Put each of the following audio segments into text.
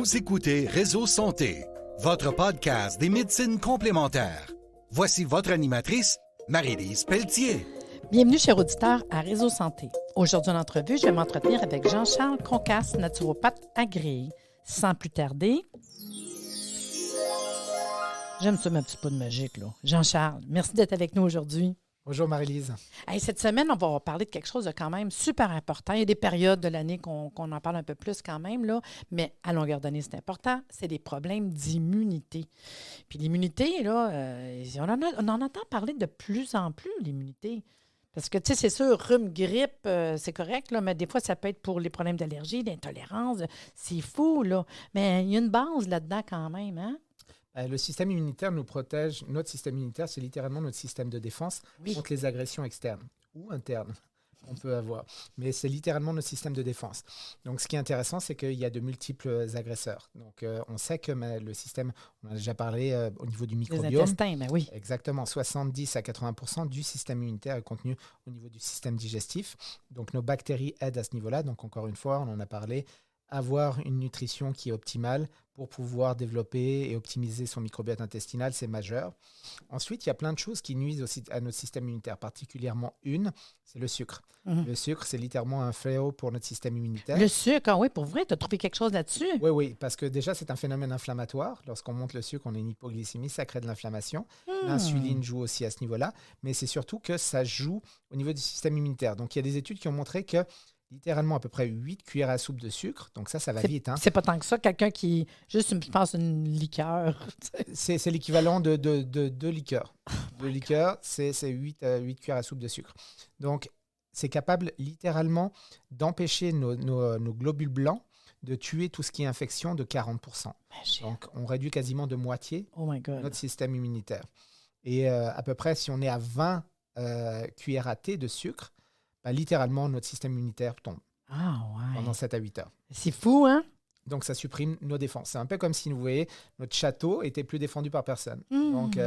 Vous écoutez Réseau Santé, votre podcast des médecines complémentaires. Voici votre animatrice, Marie-Lise Pelletier. Bienvenue, chers auditeurs, à Réseau Santé. Aujourd'hui, en entrevue, je vais m'entretenir avec Jean-Charles Concasse, naturopathe agréé. Sans plus tarder, j'aime ça, ma petite peau de magique, là. Jean-Charles, merci d'être avec nous aujourd'hui. Bonjour Marie-Lise. Hey, cette semaine, on va parler de quelque chose de quand même super important. Il y a des périodes de l'année qu'on en parle un peu plus quand même, là, mais à longueur d'année, c'est important. C'est des problèmes d'immunité. Puis l'immunité, là, on en entend parler de plus en plus, l'immunité. Parce que, tu sais, c'est sûr, rhume, grippe, c'est correct, là, mais des fois, ça peut être pour les problèmes d'allergie, d'intolérance. C'est fou, là. Mais il y a une base là-dedans quand même, hein? Le système immunitaire nous protège. Notre système immunitaire, c'est littéralement notre système de défense contre les agressions externes ou internes qu'on peut avoir. Mais c'est littéralement notre système de défense. Donc, ce qui est intéressant, c'est qu'il y a de multiples agresseurs. Donc, on sait que le système, on en a déjà parlé au niveau du microbiome. Les intestins, ben oui. Exactement. 70 à 80% du système immunitaire est contenu au niveau du système digestif. Donc, nos bactéries aident à ce niveau-là. Donc, encore une fois, on en a parlé. Avoir une nutrition qui est optimale pour pouvoir développer et optimiser son microbiote intestinal, c'est majeur. Ensuite, il y a plein de choses qui nuisent aussi à notre système immunitaire, particulièrement c'est le sucre. Le sucre, c'est littéralement un fléau pour notre système immunitaire. Le sucre, oui, pour vrai, tu as trouvé quelque chose là-dessus? Oui, parce que déjà, c'est un phénomène inflammatoire. Lorsqu'on monte le sucre, on a une hypoglycémie, ça crée de l'inflammation. L'insuline joue aussi à ce niveau-là, mais c'est surtout que ça joue au niveau du système immunitaire. Donc, il y a des études qui ont montré que littéralement à peu près 8 cuillères à soupe de sucre. Donc ça va vite. Hein. C'est pas tant que ça. Quelqu'un qui... Juste, je pense, une liqueur. C'est l'équivalent de 2 liqueurs. 2 liqueurs, c'est 8 cuillères à soupe de sucre. Donc, c'est capable littéralement d'empêcher nos globules blancs de tuer tout ce qui est infection de 40%. Donc, on réduit quasiment de moitié notre système immunitaire. Et à peu près, si on est à 20 cuillères à thé de sucre, littéralement, notre système immunitaire tombe pendant 7 à 8 heures. C'est fou, hein? Donc, ça supprime nos défenses. C'est un peu comme si, vous voyez, notre château était plus défendu par personne. Donc,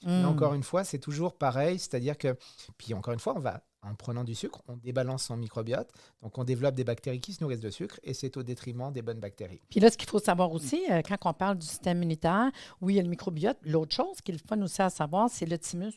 encore une fois, c'est toujours pareil. C'est-à-dire que, puis encore une fois, en prenant du sucre, on débalance son microbiote. Donc, on développe des bactéries qui se nourrissent de sucre et c'est au détriment des bonnes bactéries. Puis là, ce qu'il faut savoir aussi, quand on parle du système immunitaire, oui, il y a le microbiote. L'autre chose qui est le fun aussi à savoir, c'est le thymus.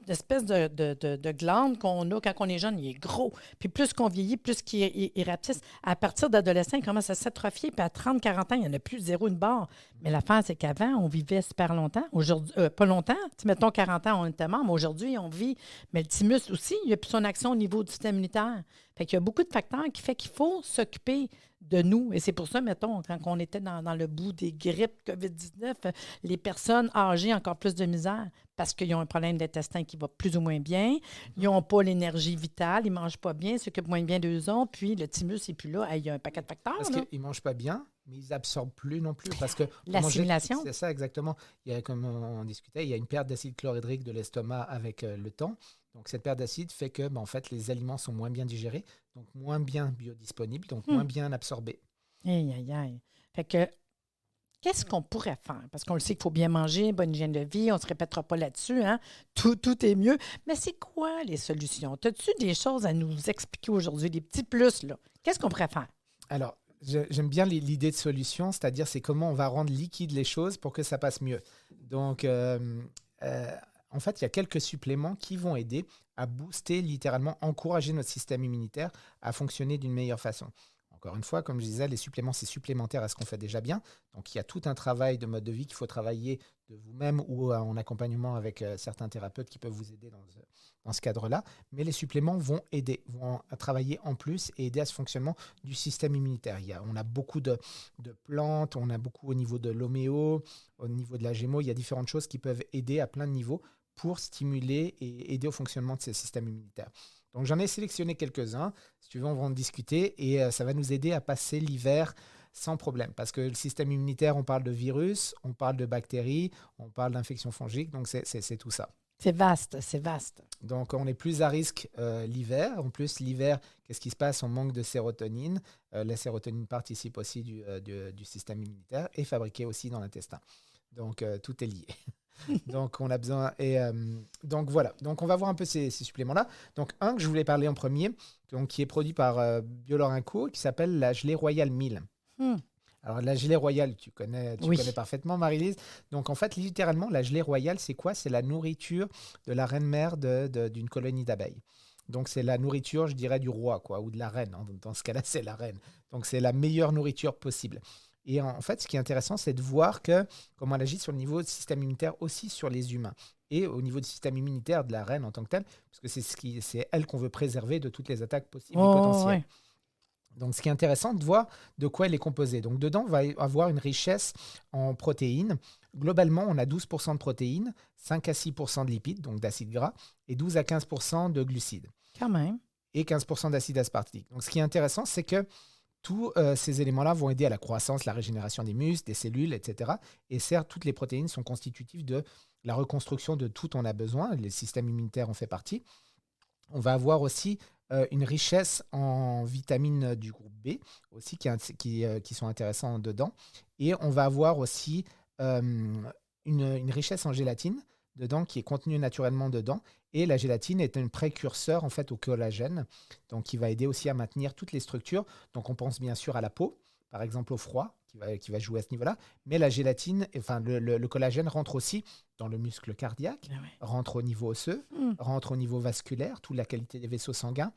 L'espèce de glande qu'on a quand on est jeune, il est gros. Puis plus qu'on vieillit, plus qu'il rapetisse. À partir d'adolescent, il commence à s'atrophier. Puis à 30-40 ans, il n'y en a plus zéro une barre. Mais l'affaire, c'est qu'avant, on vivait super longtemps. Aujourd'hui, pas longtemps. Mettons 40 ans, on était mort. Mais aujourd'hui, on vit. Mais le thymus aussi, il n'y a plus son action au niveau du système immunitaire. Fait qu'il y a beaucoup de facteurs qui font qu'il faut s'occuper de nous. Et c'est pour ça, mettons, quand on était dans le bout des grippes COVID-19, les personnes âgées ont encore plus de misère parce qu'ils ont un problème d'intestin qui va plus ou moins bien. Ils n'ont pas l'énergie vitale, ils ne mangent pas bien, ils s'occupent moins bien d'eux autres, puis le thymus n'est plus là. Il y a un paquet de facteurs. Parce qu'ils ne mangent pas bien, mais ils n'absorbent plus non plus. Parce que l'assimilation. C'est ça, exactement. Il y a, comme on discutait, il y a une perte d'acide chlorhydrique de l'estomac avec le temps. Donc, cette perte d'acide fait que, en fait, les aliments sont moins bien digérés, donc moins bien biodisponibles, donc moins bien absorbés. Aïe. Fait que, qu'est-ce qu'on pourrait faire? Parce qu'on le sait qu'il faut bien manger, bonne hygiène de vie, on ne se répétera pas là-dessus, hein? Tout est mieux. Mais c'est quoi les solutions? As-tu des choses à nous expliquer aujourd'hui, des petits plus, là? Qu'est-ce qu'on pourrait faire? Alors, j'aime bien l'idée de solution, c'est-à-dire c'est comment on va rendre liquide les choses pour que ça passe mieux. Donc, en fait, il y a quelques suppléments qui vont aider à booster, littéralement, encourager notre système immunitaire à fonctionner d'une meilleure façon. Encore une fois, comme je disais, les suppléments, c'est supplémentaire à ce qu'on fait déjà bien. Donc, il y a tout un travail de mode de vie qu'il faut travailler de vous-même ou en accompagnement avec certains thérapeutes qui peuvent vous aider dans ce cadre-là. Mais les suppléments vont aider, vont travailler en plus et aider à ce fonctionnement du système immunitaire. On a beaucoup de plantes, on a beaucoup au niveau de l'homéo, au niveau de la gémo. Il y a différentes choses qui peuvent aider à plein de niveaux pour stimuler et aider au fonctionnement de ces systèmes immunitaires. Donc, j'en ai sélectionné quelques-uns. Si tu veux, on va en discuter et ça va nous aider à passer l'hiver sans problème. Parce que le système immunitaire, on parle de virus, on parle de bactéries, on parle d'infections fongiques, donc c'est tout ça. C'est vaste. Donc, on est plus à risque l'hiver. En plus, l'hiver, qu'est-ce qui se passe? On manque de sérotonine. La sérotonine participe aussi du système immunitaire et fabriquée aussi dans l'intestin. Donc, tout est lié. Donc, on a besoin. Et donc, voilà. Donc, on va voir un peu ces suppléments-là. Donc, un que je voulais parler en premier, donc, qui est produit par Biolor & Co, qui s'appelle la gelée Royal 1000. Alors, la gelée royale, tu connais Oui. parfaitement, Marie-Lise. Donc, en fait, littéralement, la gelée royale, c'est quoi? C'est la nourriture de la reine-mère d'une colonie d'abeilles. Donc, c'est la nourriture, je dirais, du roi, quoi, ou de la reine. Dans ce cas-là, c'est la reine. Donc, c'est la meilleure nourriture possible. Et en fait, ce qui est intéressant, c'est de voir comment elle agit sur le niveau du système immunitaire, aussi sur les humains. Et au niveau du système immunitaire de la reine en tant que telle, parce que c'est elle qu'on veut préserver de toutes les attaques possibles et potentielles. Ouais. Donc, ce qui est intéressant de voir de quoi elle est composée. Donc, dedans, on va avoir une richesse en protéines. Globalement, on a 12% de protéines, 5 à 6% de lipides, donc d'acides gras, et 12 à 15% de glucides. Quand même. Et 15% d'acide aspartique. Donc, ce qui est intéressant, c'est que tous ces éléments-là vont aider à la croissance, la régénération des muscles, des cellules, etc. Et certes, toutes les protéines sont constitutives de la reconstruction de tout on a besoin. Le système immunitaire en fait partie. On va avoir aussi une richesse en vitamines du groupe B aussi qui sont intéressants dedans. Et on va avoir aussi une richesse en gélatine dedans qui est contenue naturellement dedans. Et la gélatine est un précurseur en fait au collagène, donc qui va aider aussi à maintenir toutes les structures. Donc on pense bien sûr à la peau, par exemple au froid, qui va jouer à ce niveau-là. Mais la gélatine, enfin le collagène rentre aussi dans le muscle cardiaque, rentre au niveau osseux, rentre au niveau vasculaire, toute la qualité des vaisseaux sanguins.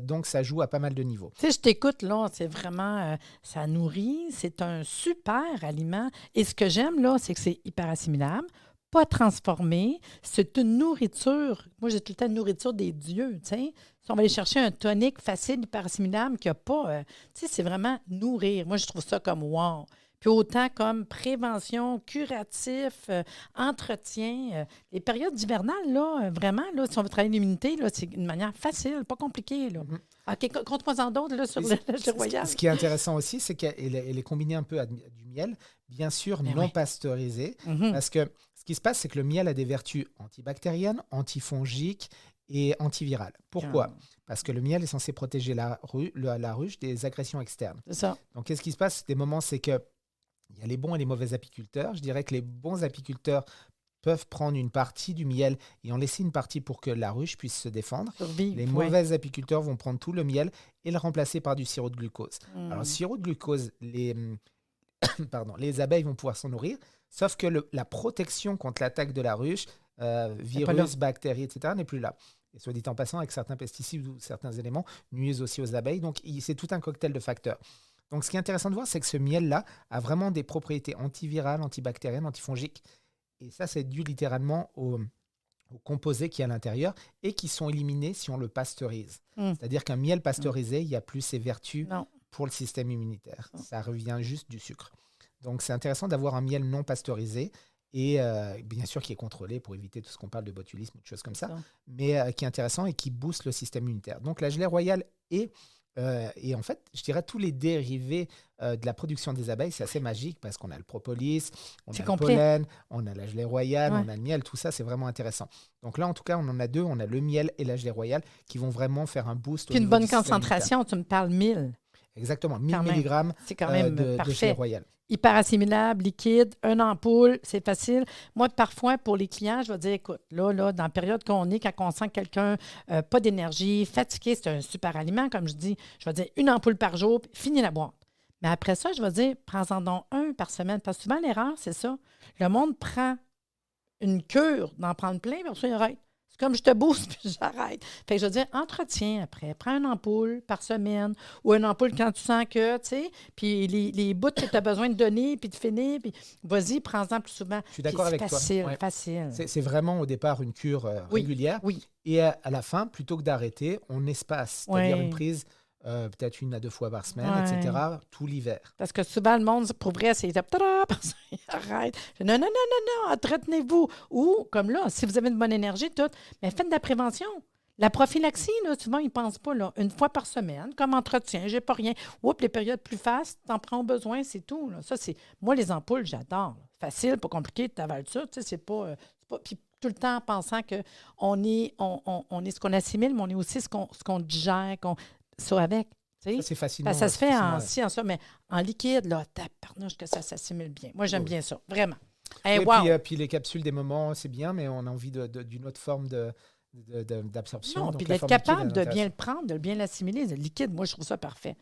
Donc, ça joue à pas mal de niveaux. Tu sais, je t'écoute, là, c'est vraiment, ça nourrit, c'est un super aliment. Et ce que j'aime, là, c'est que c'est hyper assimilable, pas transformé, c'est une nourriture. Moi, j'ai tout le temps une nourriture des dieux, tu sais. Si on va aller chercher un tonique facile, hyper assimilable, qui n'a pas, tu sais, c'est vraiment nourrir. Moi, je trouve ça comme wow. Puis autant comme prévention, curatif, entretien. Les périodes hivernales, là, vraiment, là, si on veut travailler l'immunité, là, c'est une manière facile, pas compliquée. Là. OK, compte-moi en d'autres là, sur le royal. Ce qui est intéressant aussi, c'est qu'elle est combinée un peu à du miel, bien sûr non pasteurisé, parce que ce qui se passe, c'est que le miel a des vertus antibactériennes, antifongiques et antivirales. Pourquoi? Parce que le miel est censé protéger la ruche des agressions externes. C'est ça. Donc, qu'est-ce qui se passe? Des moments, c'est que il y a les bons et les mauvais apiculteurs. Je dirais que les bons apiculteurs peuvent prendre une partie du miel et en laisser une partie pour que la ruche puisse se défendre. Les mauvais apiculteurs vont prendre tout le miel et le remplacer par du sirop de glucose. Alors, le sirop de glucose, les abeilles vont pouvoir s'en nourrir, sauf que la protection contre l'attaque de la ruche, virus, bactéries, etc., n'est plus là. Et soit dit en passant, avec certains pesticides ou certains éléments, nuisent aussi aux abeilles. Donc, c'est tout un cocktail de facteurs. Donc, ce qui est intéressant de voir, c'est que ce miel-là a vraiment des propriétés antivirales, antibactériennes, antifongiques. Et ça, c'est dû littéralement aux composés qui y a à l'intérieur et qui sont éliminés si on le pasteurise. C'est-à-dire qu'un miel pasteurisé, il n'y a plus ses vertus pour le système immunitaire. Ça revient juste du sucre. Donc, c'est intéressant d'avoir un miel non pasteurisé et bien sûr qui est contrôlé pour éviter tout ce qu'on parle de botulisme ou de choses comme ça, mais qui est intéressant et qui booste le système immunitaire. Donc, la gelée royale et en fait, je dirais tous les dérivés de la production des abeilles, c'est assez magique parce qu'on a le propolis, on a le pollen, on a la gelée royale, on a le miel, tout ça, c'est vraiment intéressant. Donc là, en tout cas, on en a deux, on a le miel et la gelée royale qui vont vraiment faire un boost. Puis une bonne concentration, tu me parles 1000. Exactement, 1000 mg de gelée royale. Hyper assimilable, liquide, une ampoule, c'est facile. Moi, parfois, pour les clients, je vais dire, écoute, là, dans la période qu'on est, quand on sent quelqu'un pas d'énergie, fatigué, c'est un super aliment, comme je dis. Je vais dire une ampoule par jour, puis finis la boîte. Mais après ça, je vais dire, prends-en donc un par semaine. Parce que souvent, l'erreur, c'est ça. Le monde prend une cure d'en prendre plein, puis après, il arrête. C'est comme je te booste, puis j'arrête. Fait que je veux dire, entretiens après. Prends une ampoule par semaine ou une ampoule quand tu sens que, tu sais, puis les bouts que tu as besoin de donner, puis de finir, puis vas-y, prends-en plus souvent. Je suis d'accord avec toi. Facile. C'est vraiment au départ une cure régulière. Oui. Et à la fin, plutôt que d'arrêter, on espace. C'est-à-dire une prise peut-être 1 à 2 fois par semaine, etc., tout l'hiver. Parce que souvent, le monde, pour vrai, c'est arrête. Non, entretenez-vous. Ou, comme là, si vous avez une bonne énergie, tout, mais faites de la prévention. La prophylaxie, là, souvent, ils ne pensent pas, là, une fois par semaine, comme entretien, j'ai pas rien. Oups, les périodes plus fastes, t'en prends besoin, c'est tout. Là. Ça, c'est... Moi, les ampoules, j'adore. Facile, pas compliqué, tu avales ça, tu sais, c'est pas... Puis tout le temps en pensant qu'on est, on est ce qu'on assimile, mais on est aussi ce qu'on digère, ça avec. Ça, c'est facilement. Ça se fait en ça, mais en liquide, là, tabarnouche que ça s'assimile bien. Moi, j'aime bien ça, vraiment. Hey, puis les capsules des moments, c'est bien, mais on a envie d'une autre forme d'absorption. Non, puis d'être capable de bien le prendre, de bien l'assimiler. Le liquide, moi, je trouve ça parfait.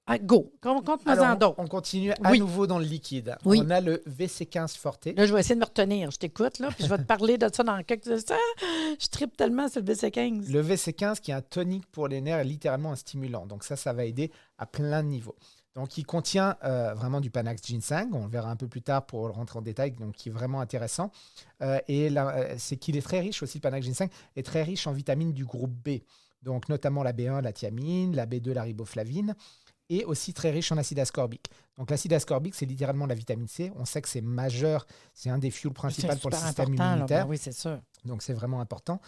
Ah, go. Compte-moi en Alors, d'autres. on continue à Oui. nouveau dans le liquide. Oui. On a le VC15 Forte. Là, je vais essayer de me retenir. Je t'écoute, là, puis je vais te parler de ça dans quelques instants. Je tripe tellement sur le BC15. Le VC15 qui est un tonique pour les nerfs est littéralement un stimulant. Donc ça va aider à plein de niveaux. Donc il contient vraiment du Panax Ginseng. On le verra un peu plus tard pour rentrer en détail, donc qui est vraiment intéressant. C'est qu'il est très riche aussi, le Panax Ginseng est très riche en vitamines du groupe B. Donc notamment la B1, la thiamine, la B2, la riboflavine. Et aussi très riche en acide ascorbique. Donc l'acide ascorbique, c'est littéralement la vitamine C. On sait que c'est majeur, c'est un des fuels principaux pour le système immunitaire. Là, oui, c'est sûr. Donc c'est vraiment important.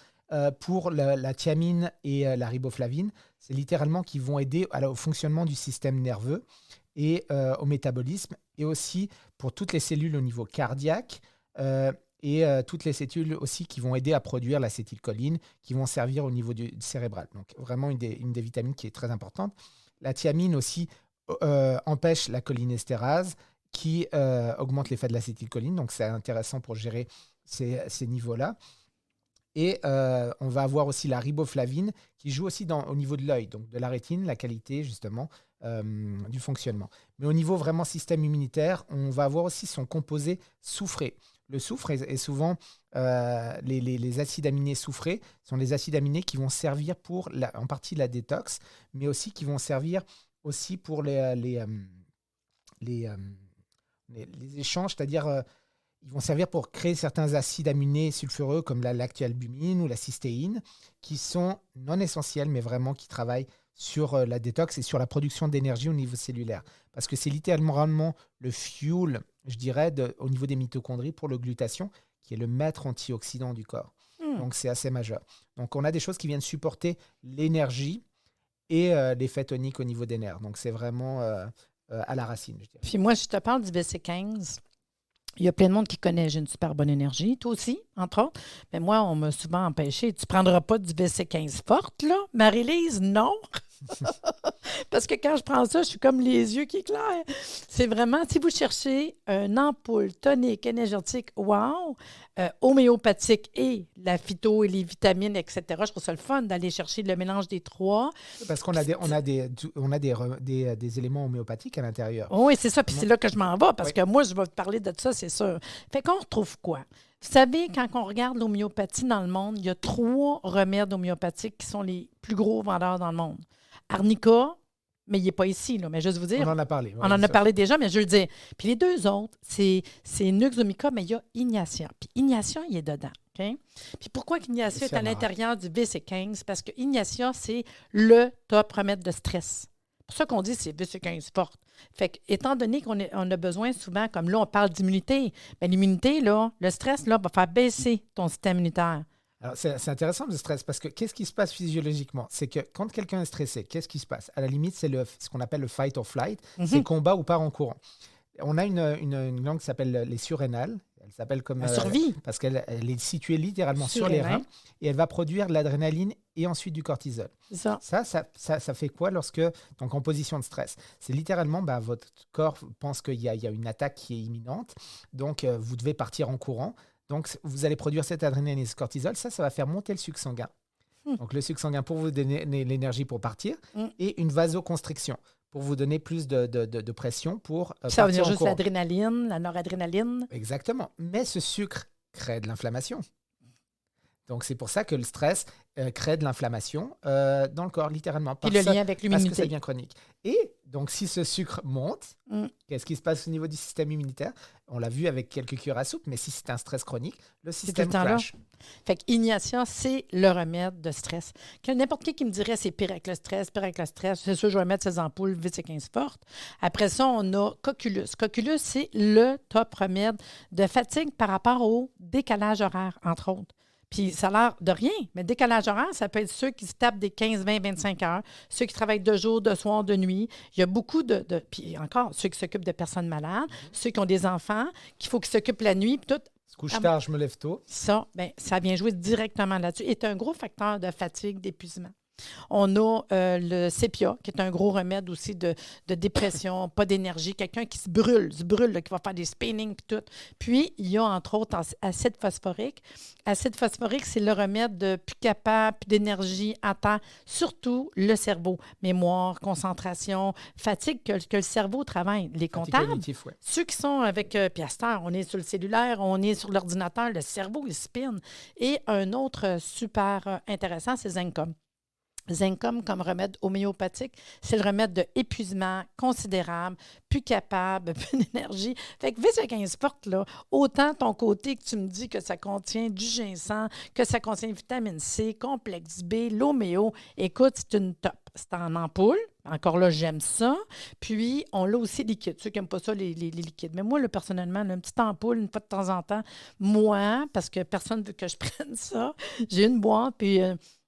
Pour la thiamine et la riboflavine, c'est littéralement qui vont aider au fonctionnement du système nerveux et au métabolisme, et aussi pour toutes les cellules au niveau cardiaque et toutes les cellules aussi qui vont aider à produire l'acétylcholine, qui vont servir au niveau du cérébral. Donc vraiment une des vitamines qui est très importante. La thiamine aussi empêche la cholinestérase qui augmente l'effet de l'acétylcholine. Donc, c'est intéressant pour gérer ces niveaux-là. Et on va avoir aussi la riboflavine qui joue aussi au niveau de l'œil, donc de la rétine, la qualité justement du fonctionnement. Mais au niveau vraiment système immunitaire, on va avoir aussi son composé soufré. Le soufre est souvent, les acides aminés soufrés sont les acides aminés qui vont servir pour, en partie, la détox, mais aussi qui vont servir aussi pour les échanges, c'est-à-dire ils vont servir pour créer certains acides aminés sulfureux comme la lactalbumine ou la cystéine, qui sont non essentiels, mais vraiment qui travaillent sur la détox et sur la production d'énergie au niveau cellulaire. Parce que c'est littéralement le fuel, je dirais, au niveau des mitochondries pour le glutathion, qui est le maître antioxydant du corps. Donc, c'est assez majeur. Donc, on a des choses qui viennent supporter l'énergie et l'effet tonique au niveau des nerfs. Donc, c'est vraiment à la racine, je dirais. Puis moi, je te parle du BC15. Il y a plein de monde qui connaît. J'ai une super bonne énergie. Toi aussi, entre autres. Mais moi, on m'a souvent empêché. Tu ne prendras pas du BC15 forte, là? Marie-Lise, non. Parce que quand je prends ça, je suis comme les yeux qui éclairent. C'est vraiment, si vous cherchez une ampoule tonique, énergétique, wow, homéopathique et la phyto et les vitamines, etc., je trouve ça le fun d'aller chercher le mélange des trois. Parce qu'on a des éléments homéopathiques à l'intérieur. Oui, c'est ça. Puis c'est là que je m'en vais, parce que moi, je vais te parler de ça, c'est sûr. Fait qu'on retrouve quoi? Vous savez, quand on regarde l'homéopathie dans le monde, il y a 3 remèdes homéopathiques qui sont les plus gros vendeurs dans le monde. Arnica, mais il n'est pas ici, là, mais juste vous dire. On en a parlé. On en a parlé déjà, mais je veux le dire. Puis les 2 autres, c'est Nux Vomica, mais il y a Ignatia. Puis Ignatia, il est dedans. Okay? Puis pourquoi Ignatia est à l'intérieur du BC15? Parce que Ignatia, c'est le top remède de stress. C'est pour ça qu'on dit que c'est BC15 forte. Fait que, étant donné qu'on a besoin souvent, comme là, on parle d'immunité, bien, l'immunité, là, le stress, là, va faire baisser ton système immunitaire. Alors, c'est intéressant le stress parce que qu'est-ce qui se passe physiologiquement? C'est que quand quelqu'un est stressé, qu'est-ce qui se passe? À la limite, c'est ce qu'on appelle le fight or flight, c'est combat ou part en courant. On a une glande qui s'appelle les surrénales. Elle s'appelle comme la survie. Parce qu'elle est située littéralement sur les reins et elle va produire de l'adrénaline et ensuite du cortisol. Ça fait quoi donc en position de stress? C'est littéralement, votre corps pense qu'il y a une attaque qui est imminente, donc vous devez partir en courant. Donc, vous allez produire cette adrénaline et ce cortisol. Ça va faire monter le sucre sanguin. Donc, le sucre sanguin pour vous donner l'énergie pour partir et une vasoconstriction pour vous donner plus de pression pour ça veut dire juste juste l'adrénaline, la noradrénaline. Exactement. Mais ce sucre crée de l'inflammation. Donc, c'est pour ça que le stress crée de l'inflammation dans le corps, littéralement. Puis le lien avec l'immunité. Parce que ça devient chronique. Et donc, si ce sucre monte, qu'est-ce qui se passe au niveau du système immunitaire? On l'a vu avec quelques cuillères à soupe, mais si c'est un stress chronique, le système crash. Fait que Ignatia, c'est le remède de stress. N'importe qui me dirait c'est pire avec le stress, c'est sûr, je vais mettre ces ampoules VC15 fortes. Après ça, on a Coculus. Coculus, c'est le top remède de fatigue par rapport au décalage horaire, entre autres. Puis ça a l'air de rien, mais décalage horaire, ça peut être ceux qui se tapent des 15, 20, 25 heures, ceux qui travaillent de jour, de soir, de nuit. Il y a beaucoup puis encore, ceux qui s'occupent de personnes malades, ceux qui ont des enfants, qu'il faut qu'ils s'occupent la nuit, puis tout. Je couche tard, je me lève tôt. Ça vient jouer directement là-dessus. C'est un gros facteur de fatigue, d'épuisement. On a le sépia, qui est un gros remède aussi de dépression, pas d'énergie, quelqu'un qui se brûle, là, qui va faire des spinning et tout. Puis, il y a entre autres acide phosphorique. Acide phosphorique, c'est le remède de plus capable, plus d'énergie à temps, surtout le cerveau. Mémoire, concentration, fatigue, que le cerveau travaille. Les comptables, Cognitif, ouais. ceux qui sont avec Piastar, on est sur le cellulaire, on est sur l'ordinateur, le cerveau, il spin. Et un autre super intéressant, c'est Zencom. Zencom comme remède homéopathique, c'est le remède de épuisement considérable, plus capable, plus d'énergie. Fait que V15 forte, là, autant ton côté que tu me dis que ça contient du ginseng, que ça contient vitamine C, complexe B, l'homéo, écoute, c'est une top. C'est en ampoule. Encore là, j'aime ça. Puis, on l'a aussi liquide. Ceux qui n'aiment pas ça, les liquides. Mais moi, là, personnellement, là, une petite ampoule, une fois de temps en temps, moi, parce que personne ne veut que je prenne ça, j'ai une boîte, puis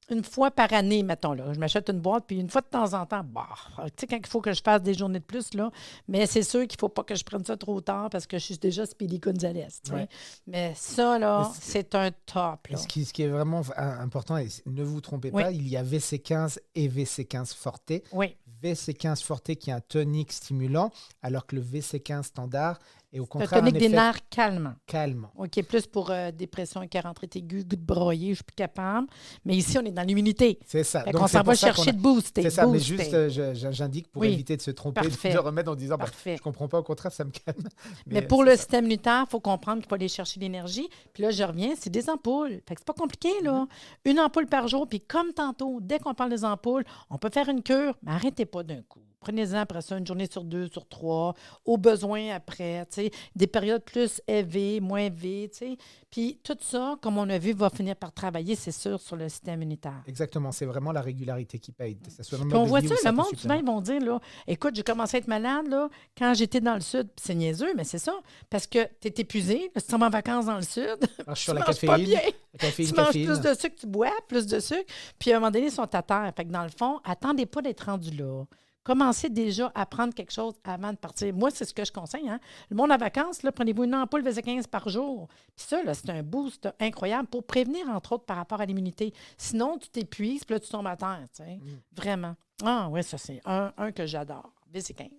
une fois par année, mettons, là, je m'achète une boîte, puis une fois de temps en temps, bah, tu sais, quand il faut que je fasse des journées de plus, là, mais c'est sûr qu'il ne faut pas que je prenne ça trop tard parce que je suis déjà Speedy Gonzalez, tu sais. Ouais. Mais ça, là, c'est un top, là. Ce qui est vraiment important, et ne vous trompez pas, il y a VC15 et VC15 Forte. Oui. VC15 Forte qui est un tonique stimulant, alors que le VC15 standard est au Un contraire tonique un des effet nerfs calmant. calmant. OK, plus pour dépression et rentrée aiguë, goût de broyer, je suis plus capable. Mais ici, on est dans l'immunité. C'est ça. Fait Donc, qu'on c'est s'en pour va ça chercher de booster. C'est ça, mais booster. juste, j'indique pour Oui. éviter de se tromper Parfait. de remède en disant Parfait. je comprends pas, au contraire, ça me calme. Mais pour le système immunitaire, il faut comprendre qu'il faut aller chercher l'énergie. Puis là, je reviens, c'est des ampoules. Fait que c'est pas compliqué, là. Une ampoule par jour. Puis comme tantôt, dès qu'on parle des ampoules, on peut faire une cure, mais arrêtez pas d'un coup. Prenez-en après ça une journée sur 2, sur 3, au besoin après, tu sais, des périodes plus EV, moins EV, tu sais. Puis tout ça, comme on a vu, va finir par travailler, c'est sûr, sur le système immunitaire. Exactement, c'est vraiment la régularité qui paye. Ça soit dans le Puis on mode de voit vie ça, ou le certains monde, souvent, suppléments. ils vont dire, là, écoute, j'ai commencé à être malade, là, quand j'étais dans le sud. Puis c'est niaiseux, mais c'est ça. Parce que tu es épuisé, là, si tu vas en vacances dans le sud, Marche tu sur la manges pas caféine. bien. La caféine, Tu manges caféine. plus de sucre, tu bois plus de sucre. Puis à un moment donné, ils sont à terre. Fait que dans le fond, attendez pas d'être rendu là. Commencez déjà à prendre quelque chose avant de partir. Moi, c'est ce que je conseille. Hein? Le monde en vacances, là, prenez-vous une ampoule VC15 par jour. Puis ça, là, c'est un boost incroyable pour prévenir, entre autres, par rapport à l'immunité. Sinon, tu t'épuises, puis là, tu tombes à terre. Tu sais. Vraiment. Ah oui, ça, c'est un que j'adore. VC15.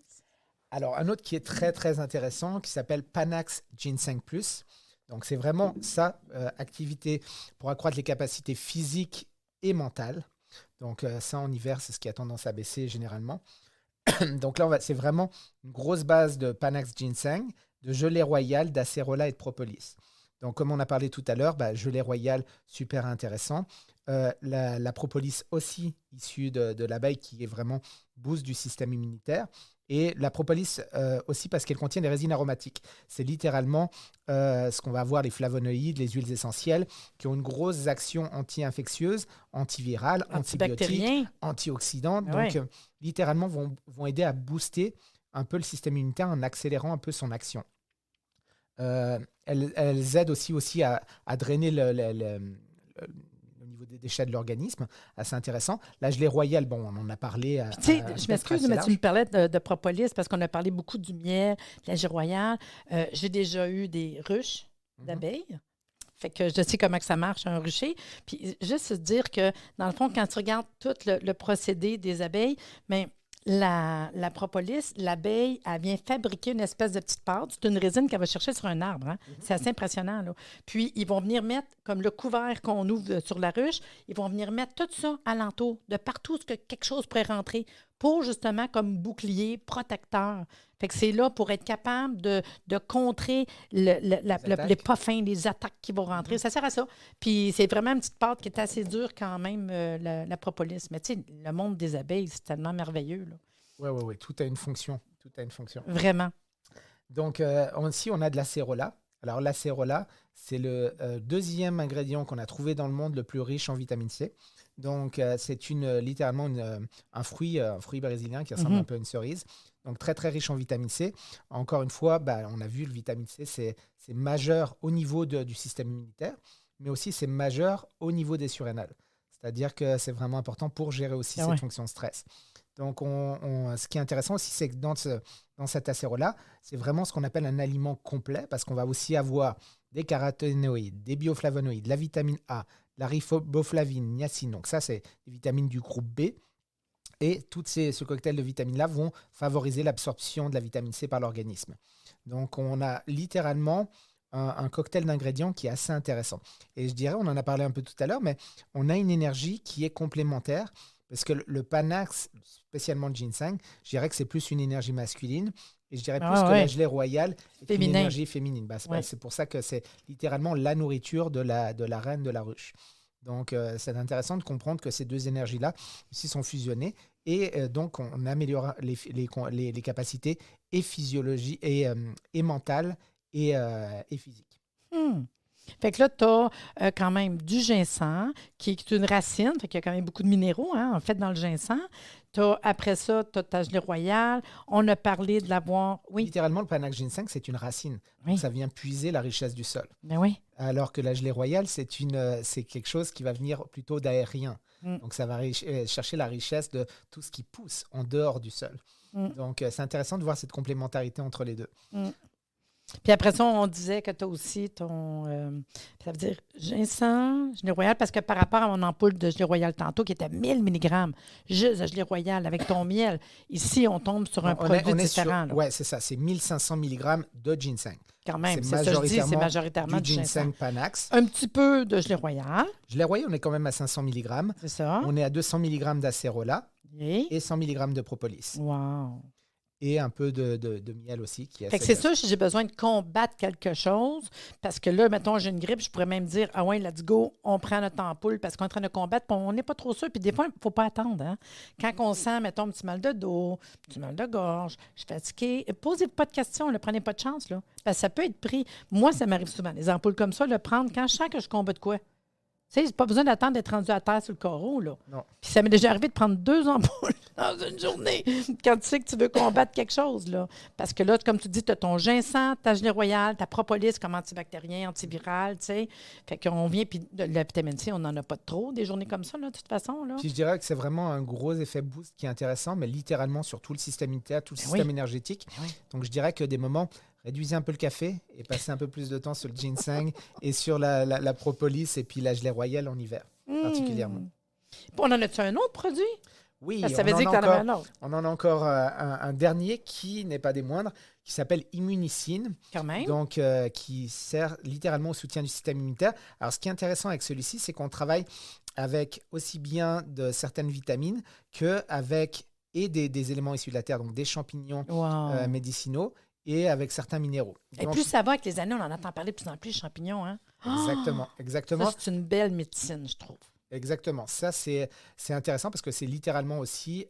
Alors, un autre qui est très, très intéressant, qui s'appelle Panax Ginseng Plus. Donc, c'est vraiment ça, activité pour accroître les capacités physiques et mentales. Donc, ça, en hiver, c'est ce qui a tendance à baisser généralement. Donc là, c'est vraiment une grosse base de Panax Ginseng, de gelée royale, d'acérola et de propolis. Donc, comme on a parlé tout à l'heure, gelée royale, super intéressant. La propolis aussi, issue de l'abeille, qui est vraiment boost du système immunitaire. Et la propolis aussi parce qu'elle contient des résines aromatiques. C'est littéralement ce qu'on va avoir, les flavonoïdes, les huiles essentielles, qui ont une grosse action anti-infectieuse, antivirale, antibiotique, antioxydante. Ouais. Donc, littéralement, vont aider à booster un peu le système immunitaire en accélérant un peu son action. Elles aident aussi à drainer le niveau des déchets de l'organisme, assez intéressant. La gelée royale, bon, on en a parlé. Je m'excuse, mais tu me parlais de propolis parce qu'on a parlé beaucoup du miel, de la gelée royale. J'ai déjà eu des ruches d'abeilles. Fait que je sais comment que ça marche, un rucher. Puis juste dire que, dans le fond, quand tu regardes tout le procédé des abeilles, bien, la propolis, l'abeille, elle vient fabriquer une espèce de petite pâte. C'est une résine qu'elle va chercher sur un arbre. Hein? C'est assez impressionnant. Là. Puis, ils vont venir mettre, comme le couvert qu'on ouvre sur la ruche, ils vont venir mettre tout ça alentour, de partout où quelque chose pourrait rentrer, pour justement comme bouclier protecteur. Fait que c'est là pour être capable de contrer les pas fins, les attaques qui vont rentrer. Ça sert à ça. Puis c'est vraiment une petite pâte qui est assez dure quand même, la propolis. Mais tu sais, le monde des abeilles, c'est tellement merveilleux. Oui, tout a une fonction. Vraiment. Donc, aussi, on a de l'acérola. Alors, l'acérola, c'est le deuxième ingrédient qu'on a trouvé dans le monde le plus riche en vitamine C. Donc, c'est littéralement un fruit brésilien qui ressemble un peu à une cerise. Donc, très, très riche en vitamine C. Encore une fois, on a vu le vitamine C, c'est majeur au niveau du système immunitaire, mais aussi c'est majeur au niveau des surrénales. C'est-à-dire que c'est vraiment important pour gérer aussi cette fonction stress. Donc, ce qui est intéressant aussi, c'est que dans cet acérola, c'est vraiment ce qu'on appelle un aliment complet, parce qu'on va aussi avoir des caroténoïdes, des bioflavonoïdes, la vitamine A, la riboflavine, niacine. Donc ça, c'est des vitamines du groupe B. Et ce cocktail de vitamines-là vont favoriser l'absorption de la vitamine C par l'organisme. Donc, on a littéralement un cocktail d'ingrédients qui est assez intéressant. Et je dirais, on en a parlé un peu tout à l'heure, mais on a une énergie qui est complémentaire parce que le Panax, spécialement le ginseng, je dirais que c'est plus une énergie masculine et je dirais plus que la gelée royale est une énergie féminine. C'est pour ça que c'est littéralement la nourriture de la reine de la ruche. Donc, c'est intéressant de comprendre que ces deux énergies-là aussi sont fusionnées et donc on améliore les capacités et physiologiques et mentales et physiques. Fait que là, tu as quand même du ginseng, qui est une racine, fait qu'il y a quand même beaucoup de minéraux, en fait, dans le ginseng. Après ça, tu as ta gelée royale. On a parlé de l'avoir... Oui. Littéralement, le Panax ginseng, c'est une racine. Oui. Donc, ça vient puiser la richesse du sol. Ben oui. Alors que la gelée royale, c'est quelque chose qui va venir plutôt d'aérien. Donc, ça va chercher la richesse de tout ce qui pousse en dehors du sol. Donc, c'est intéressant de voir cette complémentarité entre les deux. Puis après ça, on disait que tu as aussi ton... ça veut dire ginseng, gelée royale, parce que par rapport à mon ampoule de gelée royale tantôt, qui était 1000 mg, juste de gelée royale avec ton miel, ici, on tombe sur un produit différent. Oui, c'est ça. C'est 1500 mg de ginseng. Quand même, c'est ça que je dis, c'est majoritairement du ginseng. Panax. Un petit peu de gelée royale. Gelée royale, on est quand même à 500 mg. C'est ça. On est à 200 mg d'acérola et 100 mg de propolis. Wow. Et un peu de miel aussi. Fait que c'est sûr, si j'ai besoin de combattre quelque chose, parce que là, mettons, j'ai une grippe, je pourrais même dire, ah ouais, let's go, on prend notre ampoule parce qu'on est en train de combattre, puis on n'est pas trop sûr. Puis des fois, il ne faut pas attendre. Hein? Quand on sent, mettons, un petit mal de dos, un petit mal de gorge, je suis fatiguée, posez pas de questions, ne prenez pas de chance. Là, parce que ça peut être pris. Moi, ça m'arrive souvent, les ampoules comme ça, le prendre quand je sens que je combats de quoi. Tu sais, j'ai pas besoin d'attendre d'être rendu à terre sur le carreau, là. Non. Puis ça m'est déjà arrivé de prendre 2 ampoules dans une journée quand tu sais que tu veux combattre quelque chose, là. Parce que là, comme tu dis, tu as ton ginseng, ta gelée royale, ta propolis comme antibactérien, antiviral, tu sais. Fait qu'on vient, puis la vitamine C, on n'en a pas trop, des journées comme ça, là, de toute façon, là. Puis je dirais que c'est vraiment un gros effet boost qui est intéressant, mais littéralement sur tout le système immunitaire, tout le système énergétique. Donc je dirais que des moments... Réduisez un peu le café et passez un peu plus de temps sur le ginseng et sur la propolis et puis la gelée royale en hiver, particulièrement. On en a-tu un autre produit? Oui, ça veut dire que tu en avais un autre. On en a encore un dernier qui n'est pas des moindres, qui s'appelle Immunicine. Quand même. Donc, qui sert littéralement au soutien du système immunitaire. Alors, ce qui est intéressant avec celui-ci, c'est qu'on travaille avec aussi bien de certaines vitamines qu'avec des éléments issus de la terre, donc des champignons médicinaux, et avec certains minéraux. Et plus ça va avec les années, on en entend parler de plus en plus, les champignons. Hein? Exactement. Ça, c'est une belle médecine, je trouve. Exactement. Ça, c'est intéressant parce que c'est littéralement aussi...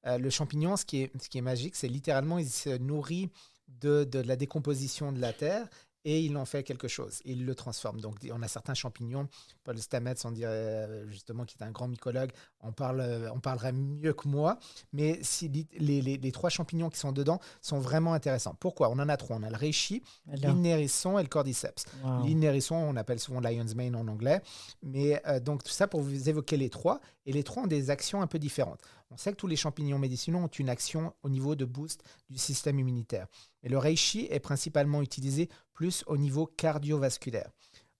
le champignon, ce qui est magique, c'est littéralement, il se nourrit de la décomposition de la terre et il en fait quelque chose. Il le transforme. Donc, on a certains champignons. Paul Stamets, on dirait justement, qui est un grand mycologue, on parlerait mieux que moi. Mais si les 3 champignons qui sont dedans sont vraiment intéressants. Pourquoi? On en a 3. On a le reishi, l'innérisson et le cordyceps. Wow. L'innérisson, on appelle souvent lion's mane en anglais. Mais donc, tout ça pour vous évoquer les 3. Et les 3 ont des actions un peu différentes. On sait que tous les champignons médicinaux ont une action au niveau de boost du système immunitaire. Mais le reishi est principalement utilisé plus au niveau cardiovasculaire.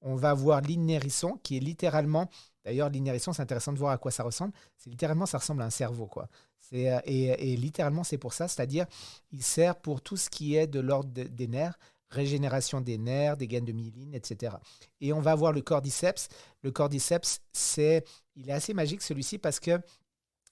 On va avoir l'innérisson qui est littéralement... D'ailleurs, l'innérisson, c'est intéressant de voir à quoi ça ressemble. Ça ressemble à un cerveau, quoi. Et littéralement, c'est pour ça. C'est-à-dire, il sert pour tout ce qui est de l'ordre des nerfs, régénération des nerfs, des gaines de myéline, etc. Et on va avoir le cordyceps. Le cordyceps, il est assez magique, celui-ci, parce que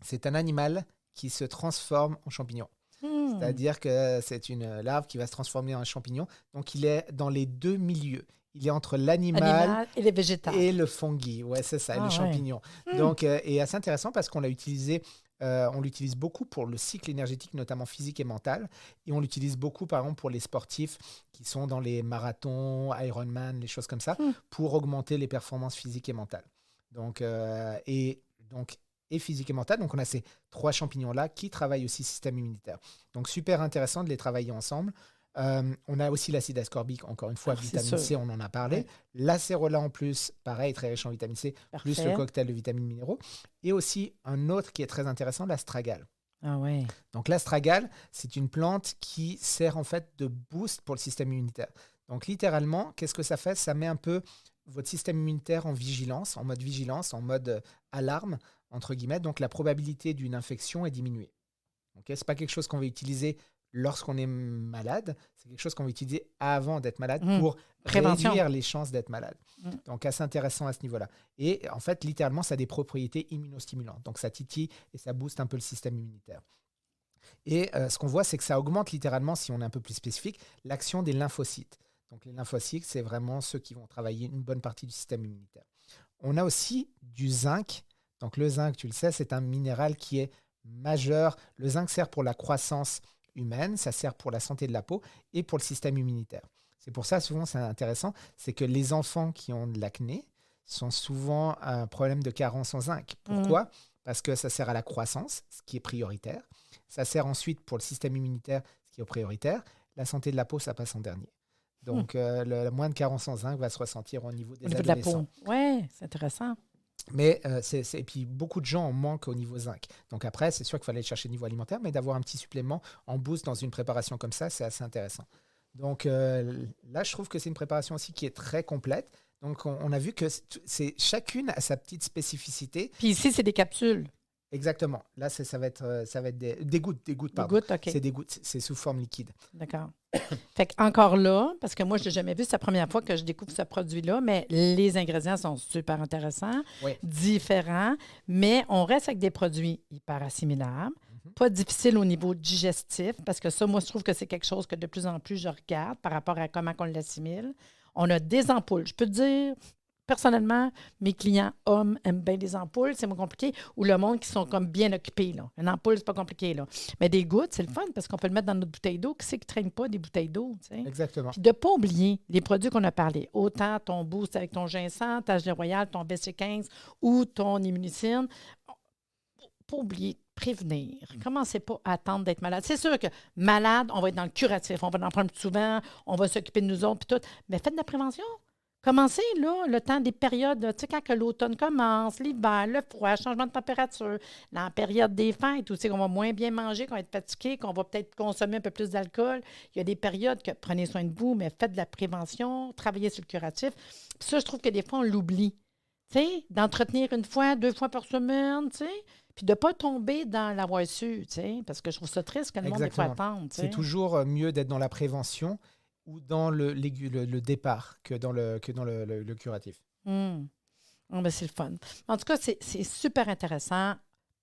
c'est un animal qui se transforme en champignon. C'est-à-dire que c'est une larve qui va se transformer en champignon. Donc, il est dans les 2 milieux. Il est entre l'animal et les végétales. Et le fungi. Ouais, c'est ça, le champignon. Donc, et assez intéressant parce qu'on l'a utilisé, on l'utilise beaucoup pour le cycle énergétique, notamment physique et mental. Et on l'utilise beaucoup, par exemple, pour les sportifs qui sont dans les marathons, Ironman, les choses comme ça, pour augmenter les performances physiques et mentales. Donc, et physique et mentale. Donc, on a ces 3 champignons-là qui travaillent aussi système immunitaire. Donc, super intéressant de les travailler ensemble. On a aussi l'acide ascorbique, encore une fois, vitamine C, on en a parlé. Ouais. L'acérola en plus, pareil, très riche en vitamine C, plus le cocktail de vitamines minéraux. Et aussi un autre qui est très intéressant, l'astragale. Ah ouais. Donc, l'astragale, c'est une plante qui sert en fait de boost pour le système immunitaire. Donc, littéralement, qu'est-ce que ça fait? Ça met un peu votre système immunitaire en vigilance, en mode alarme, entre guillemets. Donc, la probabilité d'une infection est diminuée. Ce n'est pas quelque chose qu'on va utiliser lorsqu'on est malade, c'est quelque chose qu'on va utiliser avant d'être malade pour réduire les chances d'être malade. Donc, assez intéressant à ce niveau-là. Et en fait, littéralement, ça a des propriétés immunostimulantes. Donc, ça titille et ça booste un peu le système immunitaire. Et ce qu'on voit, c'est que ça augmente littéralement, si on est un peu plus spécifique, l'action des lymphocytes. Donc, les lymphocytes, c'est vraiment ceux qui vont travailler une bonne partie du système immunitaire. On a aussi du zinc. Donc, le zinc, tu le sais, c'est un minéral qui est majeur. Le zinc sert pour la croissance humaine, ça sert pour la santé de la peau et pour le système immunitaire. C'est pour ça, souvent, c'est intéressant, c'est que les enfants qui ont de l'acné sont souvent un problème de carence en zinc. Pourquoi ? Parce que ça sert à la croissance, ce qui est prioritaire. Ça sert ensuite pour le système immunitaire, ce qui est prioritaire. La santé de la peau, ça passe en dernier. Donc, le moins de carence en zinc va se ressentir au niveau des adolescents. De la peau. Oui, c'est intéressant. Mais et puis beaucoup de gens en manquent au niveau zinc. Donc après, c'est sûr qu'il faut aller chercher au niveau alimentaire, mais d'avoir un petit supplément en boost dans une préparation comme ça, c'est assez intéressant. Donc là, je trouve que c'est une préparation aussi qui est très complète. Donc on a vu que chacune a sa petite spécificité. Puis ici, c'est des capsules. Exactement. Là, ça va être des gouttes. Des gouttes, OK. C'est des gouttes, c'est sous forme liquide. D'accord. Fait qu'encore là, parce que moi, je ne l'ai jamais vu, c'est la première fois que je découvre ce produit-là, mais les ingrédients sont super intéressants, différents, mais on reste avec des produits hyper assimilables, pas difficiles au niveau digestif, parce que ça, moi, je trouve que c'est quelque chose que de plus en plus je regarde par rapport à comment on l'assimile. On a des ampoules. Je peux te dire... Personnellement, mes clients hommes aiment bien les ampoules, c'est moins compliqué, ou le monde qui sont comme bien occupés. Là. Une ampoule, c'est pas compliqué. Là. Mais des gouttes, c'est le fun parce qu'on peut le mettre dans notre bouteille d'eau. Qui c'est qui ne traîne pas des bouteilles d'eau? Tu sais? Exactement. Puis de ne pas oublier les produits qu'on a parlé. Autant ton boost avec ton ginseng, ta gelée royale, ton BC15 ou ton immunicine. Pas oublier, prévenir. Commencez pas à attendre d'être malade. C'est sûr que malade, on va être dans le curatif. On va en prendre plus souvent, on va s'occuper de nous autres, puis tout. Mais faites de la prévention. Commencez, là, le temps des périodes, tu sais, quand que l'automne commence, l'hiver, le froid, changement de température, dans la période des fêtes, où tu sais qu'on va moins bien manger, qu'on va être fatigué, qu'on va peut-être consommer un peu plus d'alcool. Il y a des périodes que prenez soin de vous, mais faites de la prévention, travaillez sur le curatif. Puis ça, je trouve que des fois, on l'oublie. Tu sais, d'entretenir 1 fois, 2 fois par semaine, tu sais, puis de ne pas tomber dans l'avoir su, tu sais, parce que je trouve ça triste que le monde ait pas attendre. C'est toujours mieux d'être dans la prévention ou dans le départ que dans le curatif. Ben, c'est le fun. En tout cas, c'est super intéressant.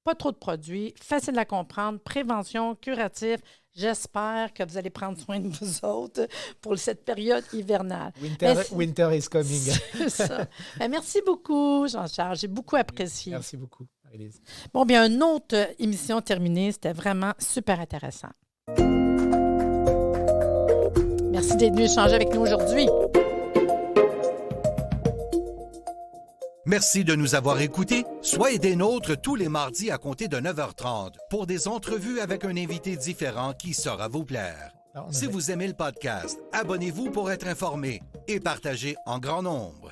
Pas trop de produits, facile à comprendre, prévention, curatif. J'espère que vous allez prendre soin de vous autres pour cette période hivernale. Winter is coming. C'est ça. Ben, merci beaucoup, Jean-Charles. J'ai beaucoup apprécié. Merci beaucoup, Marie-Lise. Bon, bien, une autre émission terminée. C'était vraiment super intéressant. Merci d'être venu échanger avec nous aujourd'hui. Merci de nous avoir écoutés. Soyez des nôtres tous les mardis à compter de 9h30 pour des entrevues avec un invité différent qui saura vous plaire. Si vous aimez le podcast, abonnez-vous pour être informé et partagez en grand nombre.